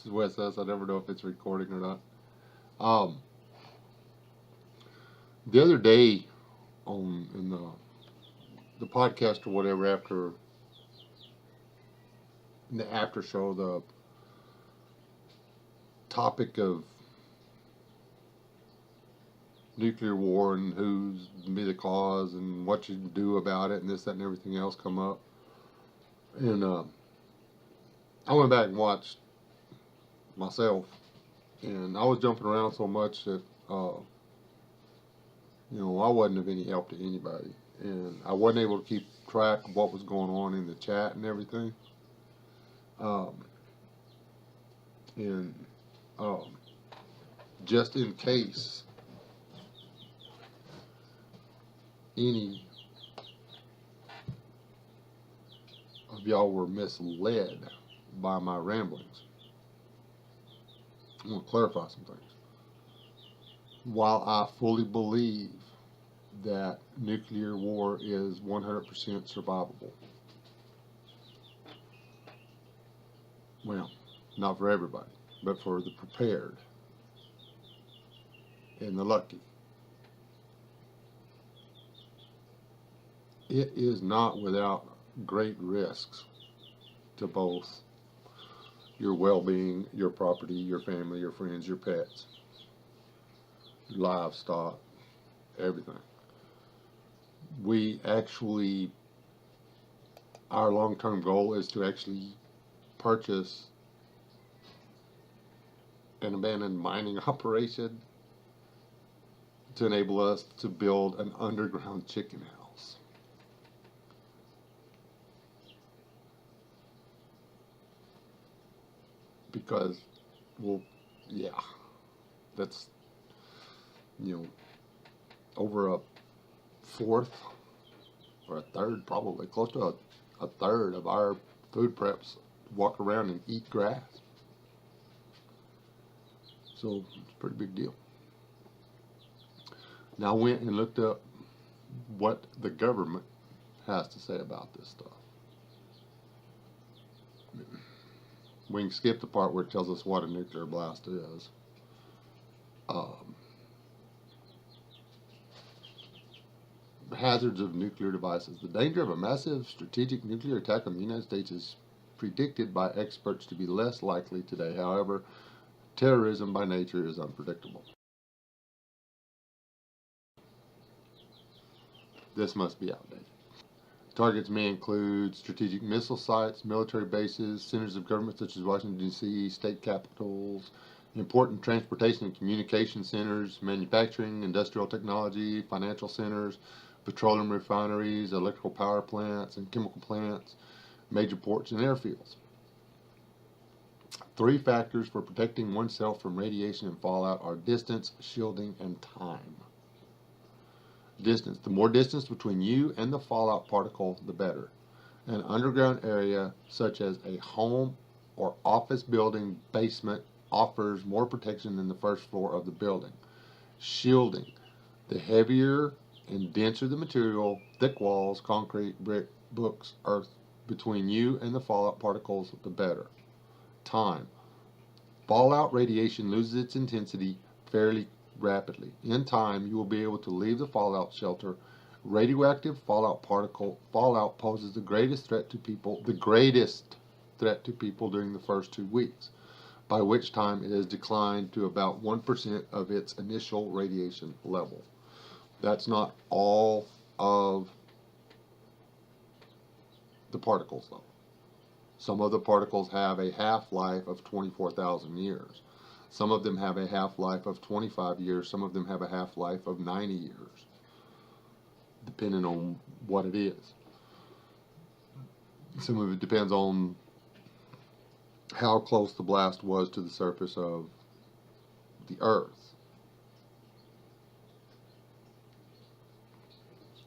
This is Wes S. I never know if it's recording or not. Um, the other day on in the podcast or whatever after in the after show, the topic of nuclear war and who's be the cause and what you do about it and this, that, and everything else come up. And I went back and watched myself, and I was jumping around so much that I wasn't of any help to anybody, and I wasn't able to keep track of what was going on in the chat and everything. Um, and just in case any of y'all were misled by my ramblings, I want to clarify some things. While I fully believe that nuclear war is 100% survivable, well, not for everybody, but for the prepared and the lucky, it is not without great risks to both your well-being, your property, your family, your friends, your pets, your livestock, everything. Our long-term goal is to actually purchase an abandoned mining operation to enable us to build an underground chicken house. Because, well, yeah, that's, over a fourth or a third, probably close to a third of our food preps walk around and eat grass. So it's a pretty big deal. Now I went and looked up what the government has to say about this stuff. We can skip the part where it tells us what a nuclear blast is. Hazards of nuclear devices. The danger of a massive strategic nuclear attack on the United States is predicted by experts to be less likely today. However, terrorism by nature is unpredictable. This must be outdated. Targets may include strategic missile sites, military bases, centers of government such as Washington, D.C., state capitals, important transportation and communication centers, manufacturing, industrial technology, financial centers, petroleum refineries, electrical power plants, and chemical plants, major ports and airfields. 3 factors for protecting oneself from radiation and fallout are distance, shielding, and time. Distance. The more distance between you and the fallout particle, the better. An underground area such as a home or office building basement offers more protection than the first floor of the building. Shielding. The heavier and denser the material, thick walls, concrete, brick, books, earth, between you and the fallout particles, the better. Time. Fallout radiation loses its intensity fairly rapidly. In time, you will be able to leave the fallout shelter. Radioactive fallout poses the greatest threat to people during the first 2 weeks, by which time it has declined to about 1% of its initial radiation level. That's not all of the particles, though. Some of the particles have a half-life of 24,000 years. Some of them have a half-life of 25 years. Some of them have a half-life of 90 years, depending on what it is. Some of it depends on how close the blast was to the surface of the Earth.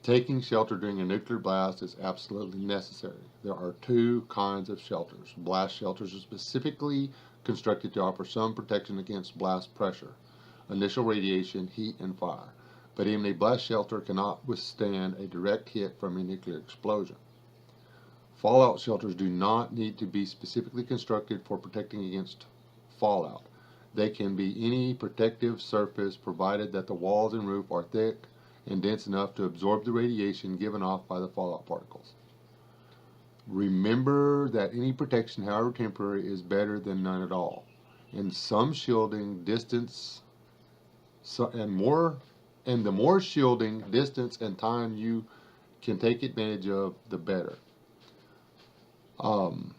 Taking shelter during a nuclear blast is absolutely necessary. There are 2 kinds of shelters. Blast shelters are specifically constructed to offer some protection against blast pressure, initial radiation, heat, and fire. But even a blast shelter cannot withstand a direct hit from a nuclear explosion. Fallout shelters do not need to be specifically constructed for protecting against fallout. They can be any protective surface provided that the walls and roof are thick and dense enough to absorb the radiation given off by the fallout particles. Remember that any protection, however temporary, is better than none at all. And some shielding distance and the more shielding distance and time you can take advantage of, the better. And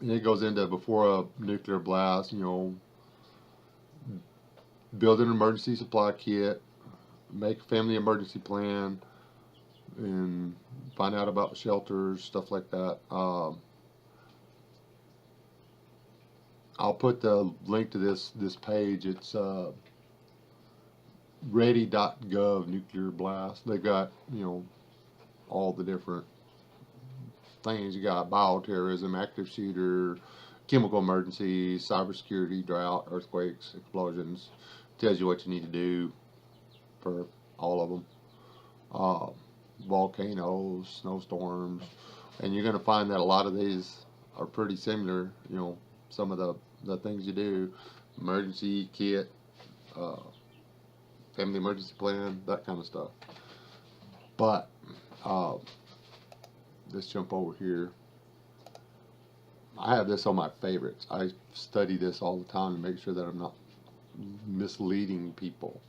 it goes into before a nuclear blast, build an emergency supply kit, make a family emergency plan, and find out about shelters, stuff like that. I'll put the link to this page. It's ready.gov nuclear blast. They've got, all the different things. You got bioterrorism, active shooter, chemical emergencies, cybersecurity, drought, earthquakes, explosions. Tells you what you need to do for all of them. Volcanoes, snowstorms, and you're going to find that a lot of these are pretty similar. Some of the things you do, emergency kit, family emergency plan, that kind of stuff. But let's jump over here. I have this on my favorites. I study this all the time to make sure that I'm not misleading people.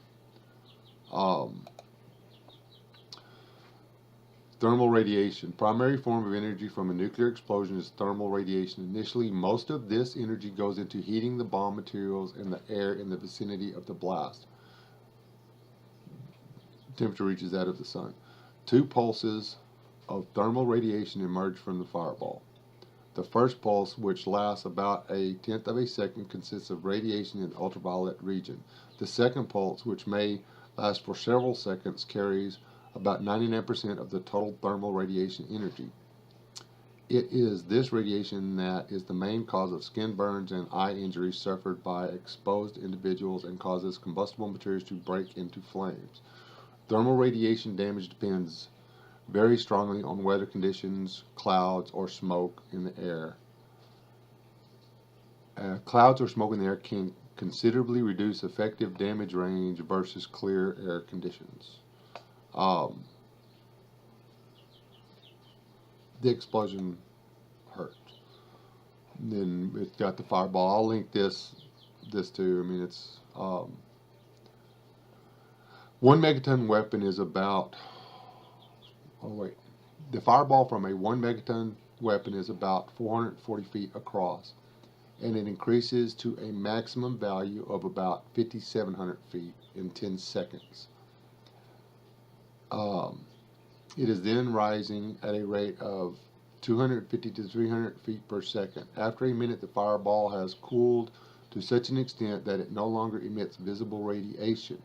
Thermal radiation. Primary form of energy from a nuclear explosion is thermal radiation. Initially, most of this energy goes into heating the bomb materials and the air in the vicinity of the blast. Temperature reaches that of the sun. 2 pulses of thermal radiation emerge from the fireball. The first pulse, which lasts about 1/10 of a second, consists of radiation in the ultraviolet region. The second pulse, which may last for several seconds, carries about 99% of the total thermal radiation energy. It is this radiation that is the main cause of skin burns and eye injuries suffered by exposed individuals and causes combustible materials to break into flames. Thermal radiation damage depends very strongly on weather conditions, clouds, or smoke in the air. Clouds or smoke in the air can considerably reduce effective damage range versus clear air conditions. The explosion hurt. Then it's got the fireball. I'll link this too. I mean, it's 1 megaton weapon is about. Oh wait, the fireball from a 1 megaton weapon is about 440 feet across, and it increases to a maximum value of about 5,700 feet in 10 seconds. It is then rising at a rate of 250 to 300 feet per second. After a minute, the fireball has cooled to such an extent that it no longer emits visible radiation.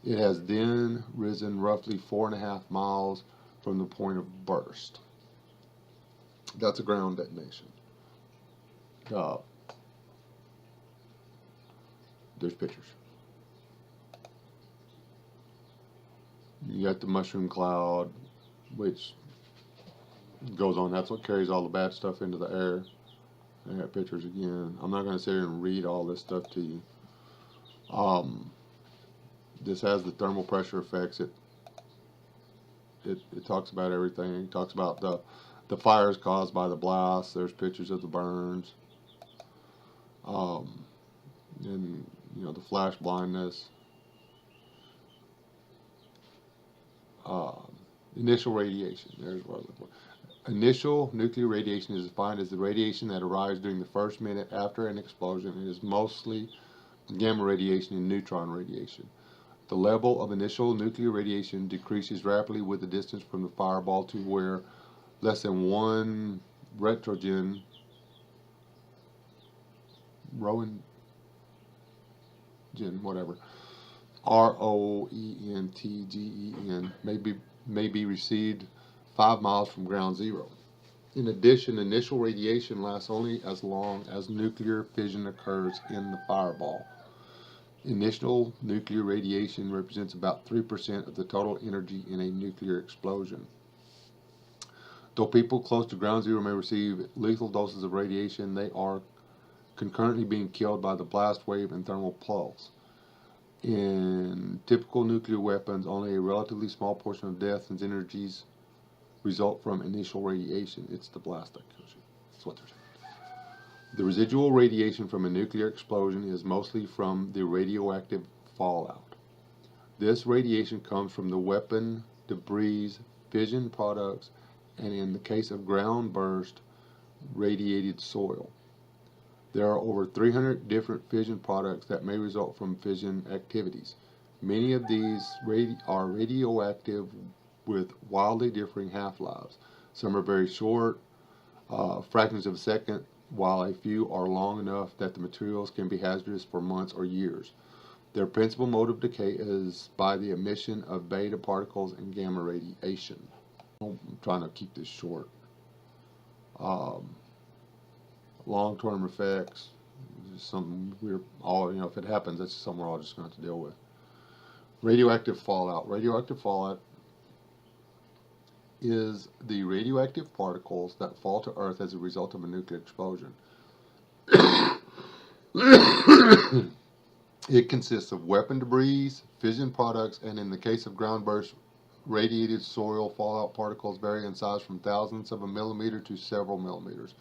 It has then risen roughly 4.5 miles from the point of burst. That's a ground detonation. There's pictures. You got the mushroom cloud, which goes on. That's what carries all the bad stuff into the air. I got pictures again. I'm not going to sit here and read all this stuff to you. This has the thermal pressure effects. It talks about everything. It talks about the fires caused by the blast. There's pictures of the burns. And the flash blindness. Initial radiation. There's what I look for. Initial nuclear radiation is defined as the radiation that arrives during the first minute after an explosion and is mostly gamma radiation and neutron radiation. The level of initial nuclear radiation decreases rapidly with the distance from the fireball to where less than 1 Roentgen whatever, ROENTGEN may be received 5 miles from ground zero. In addition, initial radiation lasts only as long as nuclear fission occurs in the fireball. Initial nuclear radiation represents about 3% of the total energy in a nuclear explosion. Though people close to ground zero may receive lethal doses of radiation, they are concurrently being killed by the blast wave and thermal pulse. In typical nuclear weapons, only a relatively small portion of death and injuries result from initial radiation. It's the blast that kills you. That's what they're saying. The residual radiation from a nuclear explosion is mostly from the radioactive fallout. This radiation comes from the weapon, debris, fission products, and in the case of ground burst, radiated soil. There are over 300 different fission products that may result from fission activities. Many of these are radioactive with wildly differing half-lives. Some are very short, fractions of a second, while a few are long enough that the materials can be hazardous for months or years. Their principal mode of decay is by the emission of beta particles and gamma radiation. I'm trying to keep this short. Long-term effects, just something we're all, if it happens, that's something we're all just going to have to deal with. Radioactive fallout. Radioactive fallout is the radioactive particles that fall to Earth as a result of a nuclear explosion. It consists of weapon debris, fission products, and in the case of ground burst, radiated soil fallout particles vary in size from thousands of a millimeter to several millimeters.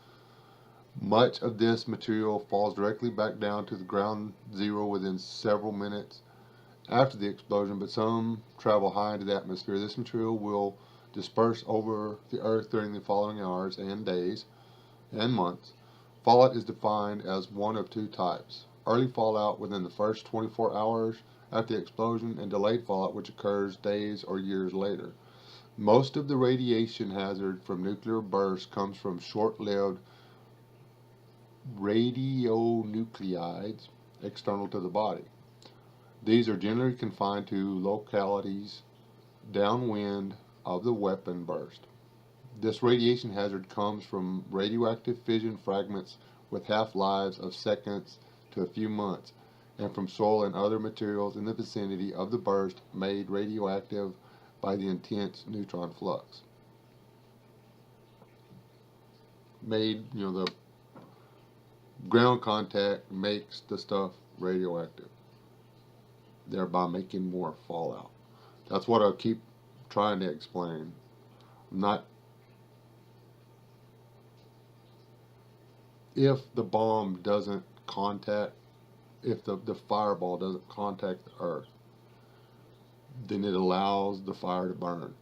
Much of this material falls directly back down to the ground zero within several minutes after the explosion, but some travel high into the atmosphere. This material will disperse over the Earth during the following hours and days and months. Fallout is defined as one of two types: early fallout within the first 24 hours after the explosion, and delayed fallout, which occurs days or years later. Most of the radiation hazard from nuclear bursts comes from short-lived radionuclides external to the body. These are generally confined to localities downwind of the weapon burst. This radiation hazard comes from radioactive fission fragments with half-lives of seconds to a few months, and from soil and other materials in the vicinity of the burst made radioactive by the intense neutron flux. The ground contact makes the stuff radioactive, thereby making more fallout. That's what I keep trying to explain. If the bomb doesn't contact, if the fireball doesn't contact the Earth, then it allows the fire to burn.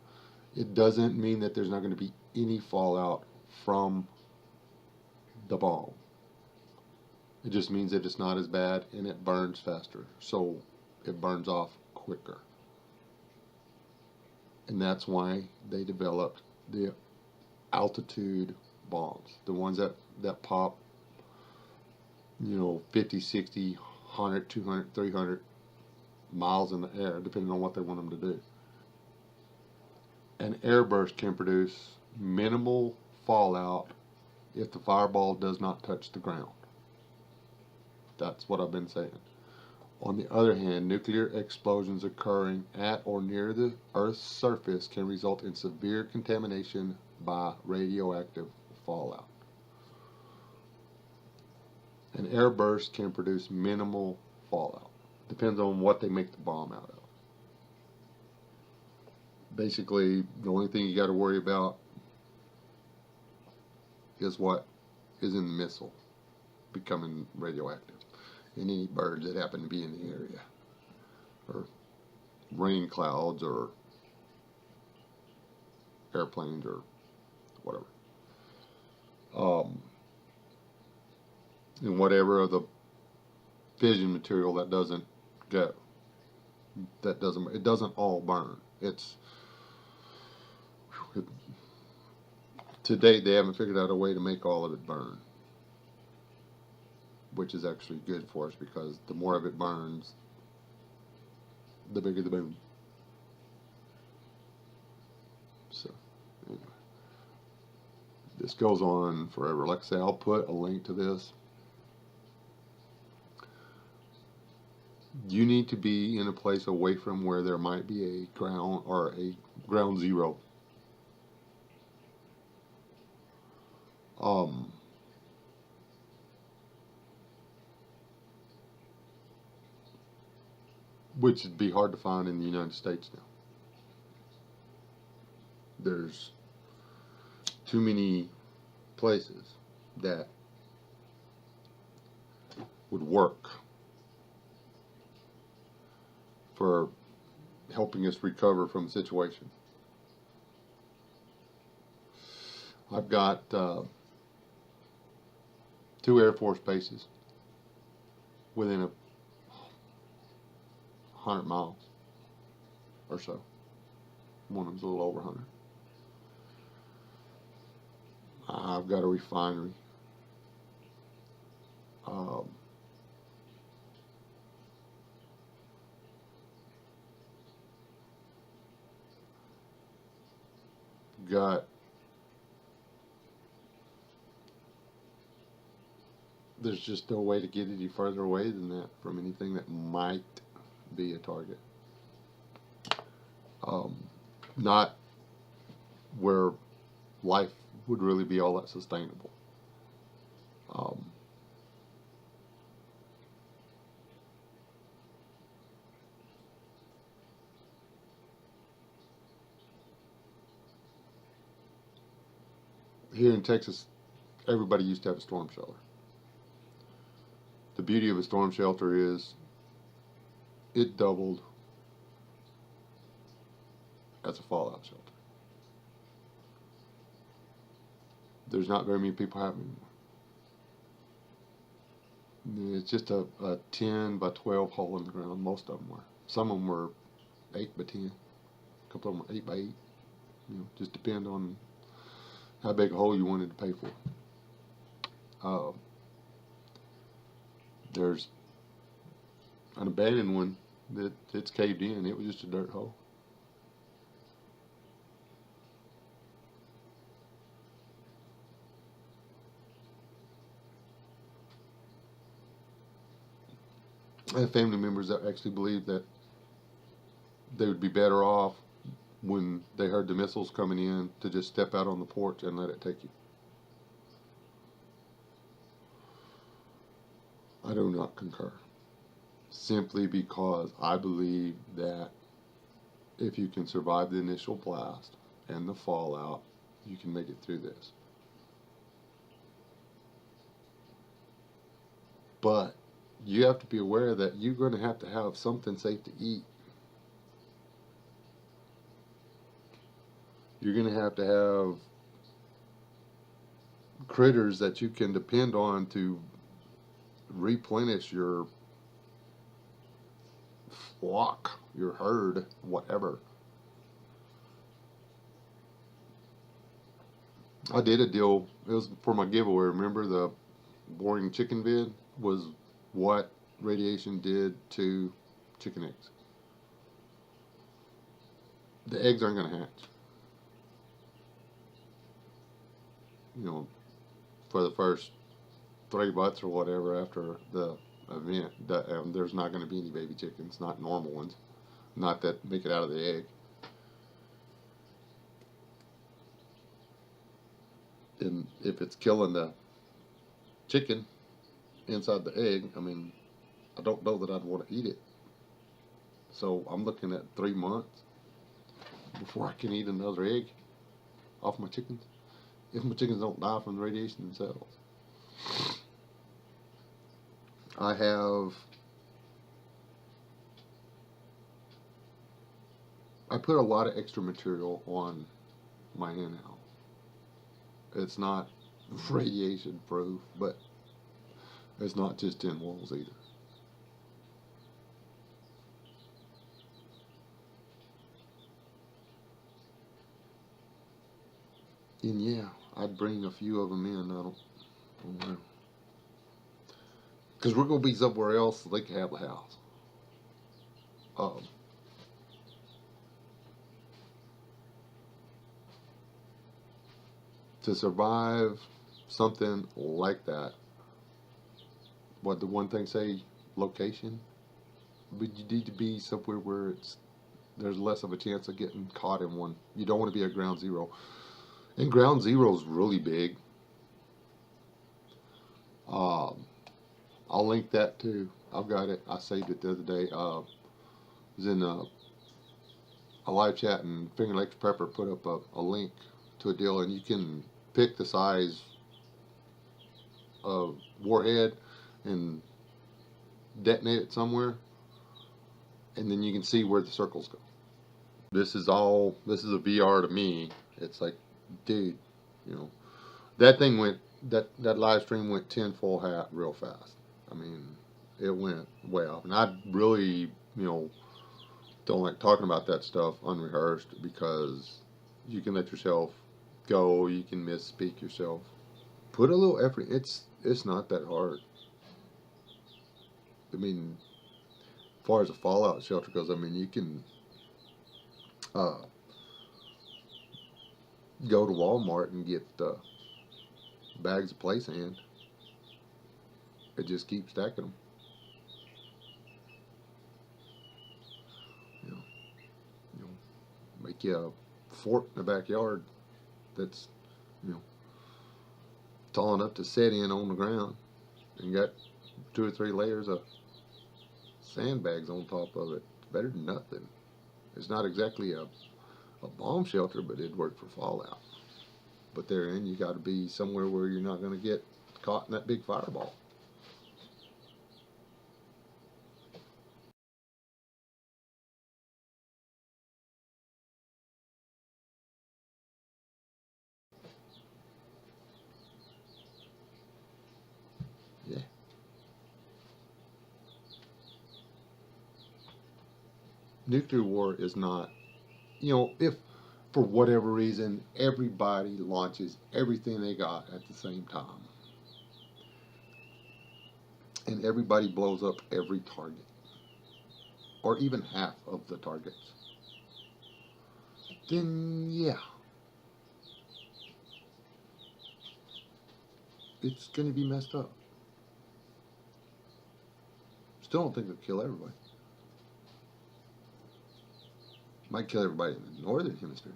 It doesn't mean that there's not going to be any fallout from the bomb. It just means that it's not as bad and it burns faster, so it burns off quicker. And that's why they developed the altitude bombs, the ones that pop 50, 60, 100, 200, 300 miles in the air, depending on what they want them to do. An airburst can produce minimal fallout if the fireball does not touch the ground. That's what I've been saying. On the other hand, nuclear explosions occurring at or near the Earth's surface can result in severe contamination by radioactive fallout. An airburst can produce minimal fallout. Depends on what they make the bomb out of. Basically, the only thing you got to worry about is what is in the missile becoming radioactive, and any birds that happen to be in the area, or rain clouds, or airplanes, or whatever. And whatever of the fission material that doesn't go, it doesn't all burn. To date, they haven't figured out a way to make all of it burn, which is actually good for us, because the more of it burns, the bigger the boom. So, anyway, this goes on forever. Like I say, I'll put a link to this. You need to be in a place away from where there might be a ground or a ground zero. which would be hard to find in the United States now. There's too many places that would work for helping us recover from a situation. I've got 2 Air Force bases within 100 miles or so. One of them's a little over 100. I've got a refinery. There's just no way to get any further away than that from anything that might be a target. Not where life would really be all that sustainable. Here in Texas, everybody used to have a storm shelter. The beauty of a storm shelter is it doubled as a fallout shelter. There's not very many people have them anymore. It's just a 10 by 12 hole in the ground. Most of them were. Some of them were 8 by 10. A couple of them were 8 by 8. Just depend on how big a hole you wanted to pay for. There's an abandoned one that it's caved in. It was just a dirt hole. I have family members that actually believe that they would be better off when they heard the missiles coming in to just step out on the porch and let it take you. I do not concur. Simply because I believe that if you can survive the initial blast and the fallout, you can make it through this. But you have to be aware that you're going to have something safe to eat. You're going to have critters that you can depend on to replenish your flock, your herd, whatever. I did a deal, it was for my giveaway. Remember the boring chicken vid was what radiation did to chicken eggs. The eggs aren't going to hatch. For the first 3 months or whatever after the event, there's not going to be any baby chickens, not normal ones, not that make it out of the egg. And if it's killing the chicken inside the egg, I don't know that I'd want to eat it. So I'm looking at 3 months before I can eat another egg off my chickens. If my chickens don't die from the radiation themselves. I put a lot of extra material on my hen house. It's not radiation proof, but it's not just tin walls either. And yeah, I'd bring a few of them in. I don't know. Because we're going to be somewhere else so they can have the house. To survive something like that, what the one thing say, location, but you need to be somewhere where there's less of a chance of getting caught in one. You don't want to be at ground zero. And ground zero is really big. I'll link that too. I've got it. I saved it the other day. was in a live chat, and Finger Lakes Prepper put up a link to a deal, and you can pick the size of warhead and detonate it somewhere, and then you can see where the circles go. This is a VR to me. It's like, dude, you know, that thing went, that live stream went 10 full hat real fast. I mean, it went way up. And I really, don't like talking about that stuff unrehearsed, because you can let yourself go, you can misspeak yourself. Put a little effort. It's not that hard. I mean, as far as a fallout shelter goes, I mean, you can uh, go to Walmart and get bags of place sand. It just keeps stacking them. You know, you know, make you a fort in the backyard that's, you know, tall enough to set in on the ground, and got 2 or 3 layers of sandbags on top of it. It's better than nothing. It's not exactly a bomb shelter, but it'd work for fallout. But therein, you got to be somewhere where you're not going to get caught in that big fireball. Yeah. Nuclear war is not, if for whatever reason everybody launches everything they got at the same time, and everybody blows up every target, or even half of the targets, then yeah, it's going to be messed up. Still don't think it'll kill everybody. Might kill everybody in the northern hemisphere,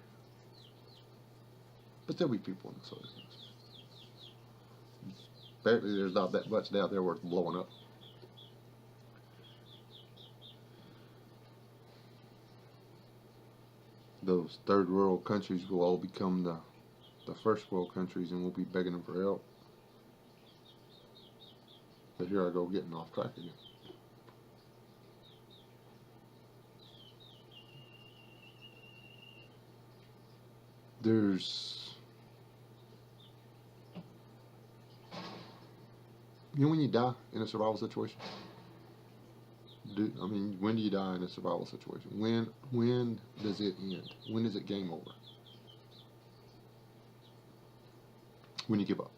but there'll be people in the southern hemisphere. Apparently, there's not that much down there worth blowing up. Those third world countries will all become the first world countries, and we'll be begging them for help. But here I go getting off track again. There's, when you die in a survival situation, when do you die in a survival situation? When does it end? When is it game over? When you give up.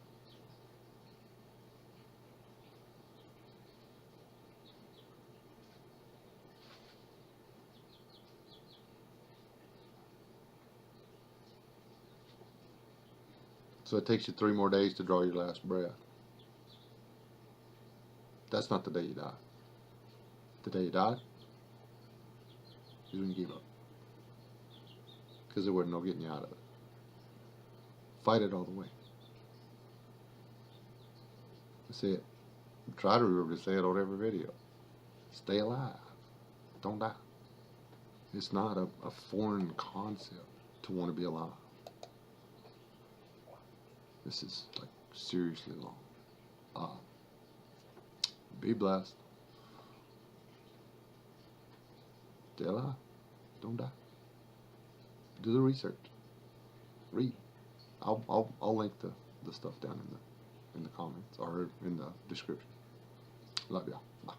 So it takes you 3 more days to draw your last breath. That's not the day you die. The day you died is when you give up. Because there wasn't no getting you out of it. Fight it all the way. That's it. Try to remember to say it on every video. Stay alive. Don't die. It's not a foreign concept to want to be alive. This is like seriously long. Be blessed. Stay alive. Don't die. Do the research. Read. I'll link the stuff down in the comments or in the description. Love y'all. Bye.